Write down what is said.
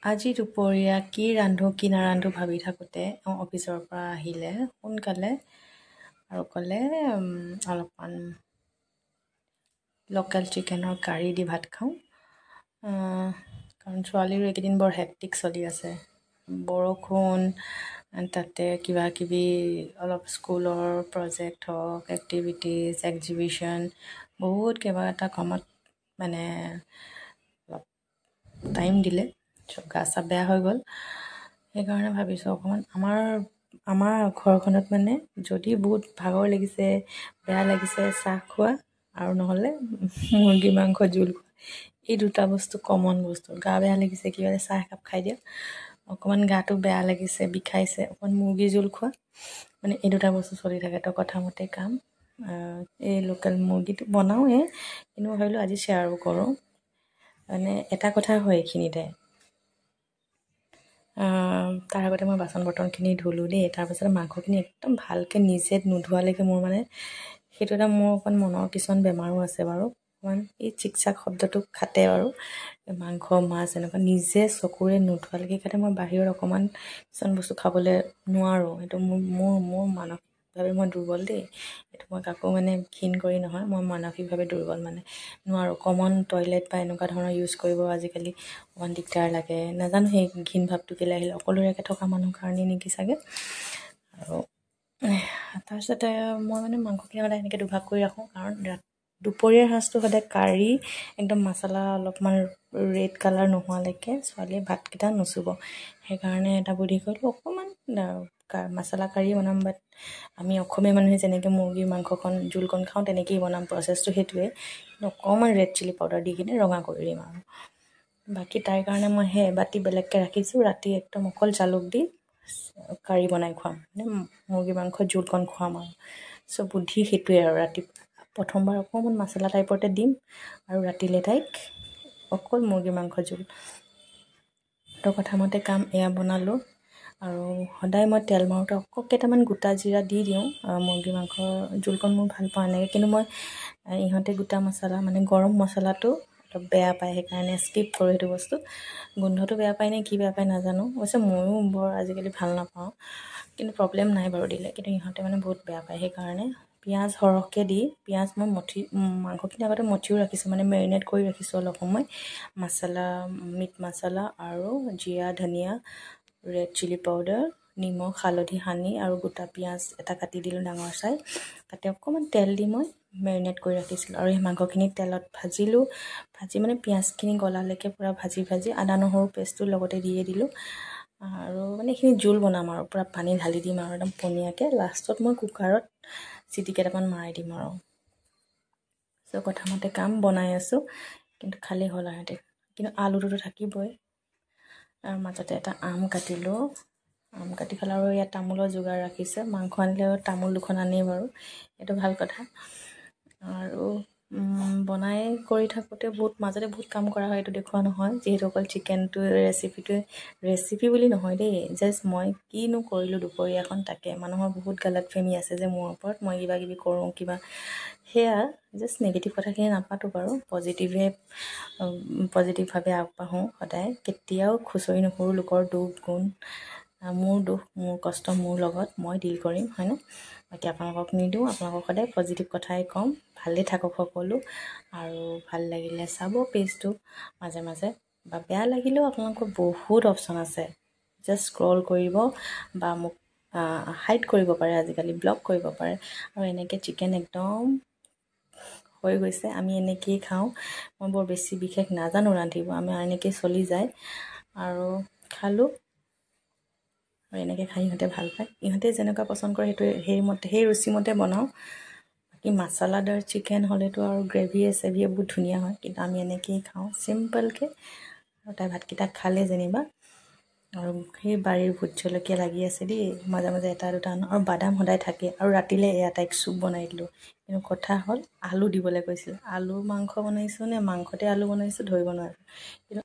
আজি দুপৰীয়া কি ৰান্ধো কি নাৰান্ধো ভাবি থাকোঁতে অফিচৰ পৰা আহিলে সোনকালে আৰু ক'লে অলপমান লোকেল চিকেনৰ কাৰী দি ভাত খাওঁ কাৰণ ছোৱালীৰো এইকেইদিন বৰ হেক্টিক চলি আছে বৰষুণ তাতে কিবা কিবি অলপ স্কুলৰ প্ৰজেক্ট হওক এক্টিভিটিজ এক্সিবিশ্যন বহুত কিবা এটা কামত মানে অলপ টাইম দিলে গা চা বেয়া হৈ গ'ল সেইকাৰণে ভাবিছোঁ অকণমান আমাৰ ঘৰখনত মানে যদি বহুত ভাগৰ লাগিছে বেয়া লাগিছে চাহ খোৱা আৰু নহ'লে মুৰ্গী মাংস জোল খোৱা এই দুটা বস্তু কমন বস্তু গা বেয়া লাগিছে কিবা চাহ একাপ খাই দিয়া অকণমান গাটো বেয়া লাগিছে বিষাইছে অকণমান মুৰ্গী জোল খোৱা মানে এই দুটা বস্তু চলি থাকে তো কথামতে কাম এই লোকেল মুৰ্গীটো বনাওঁৱে কিন্তু ভাবিলোঁ আজি শ্বেয়াৰো কৰোঁ মানে এটা কথা হয় এইখিনিতে তাৰ আগতে মই বাচন বৰ্তনখিনি ধুলোঁ দেই তাৰপাছত মাংসখিনি একদম ভালকৈ নিজে নোধোৱালৈকে মোৰ মানে সেইটো এটা মোৰ অকণ মনৰ কিছুমান বেমাৰো আছে বাৰু অকণমান এই চিকচাক শব্দটো খাটে বাৰু মাংস মাছ এনেকুৱা নিজে চকুৰে নোধোৱালৈকে খাটে মই বাহিৰত অকণমান কিছুমান বস্তু খাবলৈ নোৱাৰোঁ সেইটো মোৰ মানসিকভাৱে মই দুৰ্বল দেই এইটো মই কাকো মানে ঘিণ কৰি নহয় মই মানসিকভাৱে দুৰ্বল মানে নোৱাৰোঁ কমন টয়লেট বা এনেকুৱা ধৰণৰ ইউজ কৰিব আজিকালি অকণমান দিগদাৰ লাগে নাজানো সেই ঘিণ ভাৱটো কেলৈ আহিলে অকলশৰীয়াকৈ থকা মানুহৰ কাৰণে নেকি চাগে আৰু তাৰপিছতে মই মানে মাংসখিনি সদায় এনেকৈ দুভাগ কৰি ৰাখোঁ কাৰণ দুপৰীয়াৰ সাঁজটো সদায় কাৰী একদম মছলা অলপমান ৰেড কালাৰ নোহোৱালৈকে ছোৱালীয়ে ভাতকেইটা নুচুব সেইকাৰণে এটা বুদ্ধি কৰিলোঁ অকণমান মছলা কাৰী বনাম বাট আমি অসমীয়া মানুহে যেনেকৈ মুৰ্গীৰ মাংসকণ জোলকণ খাওঁ তেনেকৈয়ে বনাম প্ৰচেছটো সেইটোৱে অকণমান ৰেড চিলি পাউডাৰ দি কিনে ৰঙা কৰি দিম আৰু বাকী তাইৰ কাৰণে মই সেই এবাতি বেলেগকৈ ৰাখিছোঁ ৰাতি একদম অকল জালুক দি কাৰী বনাই খুৱাম মানে মুৰ্গী মাংস জোলকণ খুৱাম আৰু চ' বুদ্ধি সেইটোৱে আৰু প্ৰথমবাৰ অকণমান মছলা টাইপতে দিম আৰু ৰাতিলৈ তাইক অকল মুৰ্গী মাংস জোল তো কথামতে কাম এয়া বনালোঁ আৰু সদায় মই তেল মাৰোঁতে কেইটামান গোটা জিৰা দি দিওঁ মুৰ্গী মাংস জোলকণ মোৰ ভাল পাওঁ এনেকৈ কিন্তু মই ইহঁতে গোটা মছলা মানে গৰম মছলাটো অলপ বেয়া পায় সেইকাৰণে স্কিপ কৰোঁ সেইটো বস্তু গোন্ধটো বেয়া পায় নে কি বেয়া পায় নাজানো অৱশ্যে ময়ো বৰ আজিকালি ভাল নাপাওঁ কিন্তু প্ৰব্লেম নাই বাৰু দিলে কিন্তু ইহঁতে মানে বহুত বেয়া পায় সেইকাৰণে পিঁয়াজ সৰহকৈ দি পিঁয়াজ মই মাংসখিনি আগতে মঠিও ৰাখিছোঁ মানে মেৰিনেট কৰি ৰাখিছোঁ অলপ সময় মছলা মিট মছলা আৰু জিৰা ধনিয়া ৰেড চিলি পাউডাৰ নিমখ হালধি সানি আৰু গোটা পিঁয়াজ এটা কাটি দিলোঁ ডাঙৰ চাই তাতে অকণমান তেল দি মই মেৰিনেট কৰি ৰাখিছিলোঁ আৰু সেই মাংসখিনি তেলত ভাজি মানে পিঁয়াজখিনি গলালৈকে পূৰা ভাজি আদা নহৰু পেষ্টটো লগতে দিয়ে দিলোঁ আৰু মানে এইখিনি জোল বনাম আৰু পূৰা পানী ঢালি দিম আৰু একদম পনীয়াকৈ লাষ্টত মই কুকাৰত চিটি কেইটামান মৰাই দিম আৰু চ' কথামতে কাম বনাই আছোঁ কিন্তু খালী হ'ল আৰু সিহঁতে কিন্তু আলুটোতো থাকিবই আৰু মাজতে এটা আম কাটিলোঁ আম কাটি খালোঁ আৰু ইয়াত তামোলৰ যোগাৰ ৰাখিছে মাংস আনিলে তামোল দুখন আনেই বাৰু এইটো ভাল কথা আৰু বনাই কৰি থাকোঁতে মাজতে বহুত কাম কৰা হয় এইটো দেখুওৱা নহয় যিহেতু অকল চিকেনটো ৰেচিপি বুলি নহয় দেই জাষ্ট মই কিনো কৰিলোঁ দুপৰীয়াখন তাকে মানুহৰ বহুত গলতফেমি আছে যে মোৰ ওপৰত মই কিবা কিবি কৰোঁ কিবা সেয়া জাষ্ট নিগেটিভ কথাখিনি নাপাতো বাৰু পজিটিভভাৱে আগবাঢ়োঁ সদায় কেতিয়াও খুচৰি নকৰোঁ লোকৰ দুখ গুণ মোৰ দুখ মোৰ কষ্ট মোৰ লগত মই ডিল কৰিম হয়নে বাকী আপোনালোকক নিদিওঁ আপোনালোকক সদায় পজিটিভ কথাই ক'ম ভালে থাকক সকলো আৰু ভাল লাগিলে চাব পেজটো মাজে মাজে বা বেয়া লাগিলেও আপোনালোকৰ বহুত অপশ্যন আছে জাষ্ট স্ক্ৰল কৰিব বা মোক হাইড কৰিব পাৰে আজিকালি ব্লক কৰিব পাৰে আৰু এনেকৈ চিকেন একদম হৈ গৈছে আমি এনেকৈয়ে খাওঁ মই বৰ বেছি বিশেষ নাজানো ৰান্ধিব আমি এনেকৈ চলি যায় আৰু খালোঁ আৰু এনেকৈ খাই ইহঁতে ভাল পায় ইহঁতে যেনেকুৱা পচন্দ কৰে সেই ৰুচিমতে বনাওঁ বাকী মছলাদাৰ চিকেন হ'লেতো আৰু গ্ৰেভিয়ে চেভিয়ে বহুত ধুনীয়া হয় কিন্তু আমি এনেকৈয়ে খাওঁ চিম্পলকৈ আৰু তাই ভাতকেইটা খালে যেনিবা আৰু সেই বাৰীৰ ভোট জলকীয়া লাগি আছে দেই মাজে মাজে এটা দুটা আৰু বাদাম সদায় থাকে আৰু ৰাতিলৈ এয়া তাইক চুপ বনাই দিলোঁ কিন্তু কথা হ'ল আলু দিবলৈ কৈছিল আলু মাংস বনাইছোঁ নে মাংসতে আলু বনাইছোঁ ধৰিব নোৱাৰোঁ কিন্তু